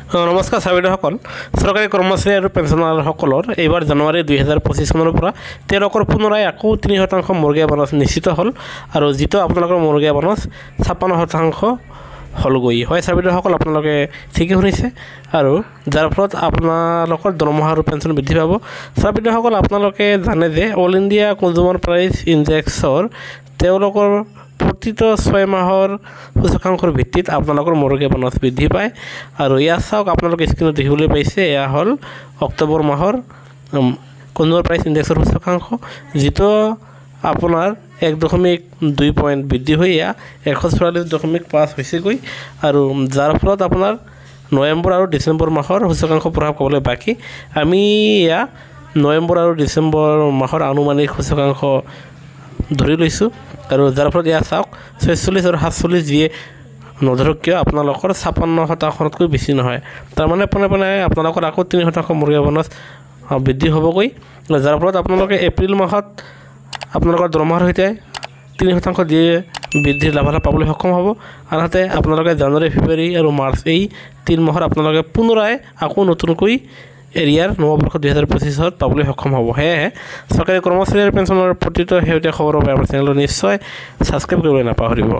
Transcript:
নমস্কাৰ ছাত্ৰীসকল চৰকাৰী কৰ্মচাৰী আৰু পেঞ্চনাৰসকলৰ এইবাৰ জানুৱাৰী 2025 চনৰ পৰা তেওঁলোকৰ পুনৰাই আকৌ 3% মৰ্গীয়া বনছ নিশ্চিত হ'ল আৰু যিটো আপোনালোকৰ মৰ্গীয়া বনছ 56% হ'লগৈ হয় ছাত্ৰীসকল আপোনালোকে ঠিকই শুনিছে আৰু যাৰ ফলত আপোনালোকৰ দৰমহা আৰু পেঞ্চন বৃদ্ধি পাব ছাত্ৰীসকল আপোনালোকে জানে যে অল ইণ্ডিয়া কনজিউমাৰ প্ৰাইচ ইনডেক্সৰ তেওঁলোকৰ প্ৰতিটো 6 মাহৰ সূচকাংকৰ ভিত্তিত আপোনালোকৰ মৰ্গীয়া বনছ বৃদ্ধি পায় আৰু ইয়াত চাওক আপোনালোকে স্ক্ৰীনত দেখিবলৈ পাইছে এয়া হ'ল অক্টোবৰ মাহৰ কনজিউমাৰ প্ৰাইচ ইনডেক্সৰ সূচকাংক যিটো আপোনাৰ 1.2 পইণ্ট বৃদ্ধি হৈ এয়া 144.5 হৈছেগৈ আৰু যাৰ ফলত আপোনাৰ নৱেম্বৰ আৰু ডিচেম্বৰ মাহৰ সূচকাংক প্ৰভাৱ পাবলৈ বাকী আমি এয়া নৱেম্বৰ আৰু ডিচেম্বৰ মাহৰ আনুমানিক সূচকাংক ধৰি লৈছোঁ আৰু যাৰ ফলত এয়া চাওক 46 আৰু 47 যিয়ে নধৰক কিয় আপোনালোকৰ 56%তকৈ বেছি নহয় তাৰমানে পোনে আপোনালোকৰ আকৌ 3% মৰ্গীয়া বনছ বৃদ্ধি হ'বগৈ যাৰ ফলত আপোনালোকে এপ্ৰিল মাহত আপোনালোকৰ দৰমহাৰ সৈতে 3% দিয়ে বৃদ্ধিৰ লাভালাভ পাবলৈ সক্ষম হ'ব আনহাতে আপোনালোকে জানুৱাৰী ফেব্ৰুৱাৰী আৰু মাৰ্চ এই 3 মাহৰ আপোনালোকে পুনৰাই আকৌ নতুনকৈ এৰিয়াৰ নৱবৰ্ষ 2025ত পাবলৈ সক্ষম হ'ব সেয়েহে চৰকাৰী কৰ্মচাৰী আৰু পেঞ্চনৰ প্ৰতিটো শেহতীয়া খবৰৰ বাবে আমাৰ চেনেলটো নিশ্চয় ছাবস্ক্ৰাইব কৰিবলৈ নাপাহৰিব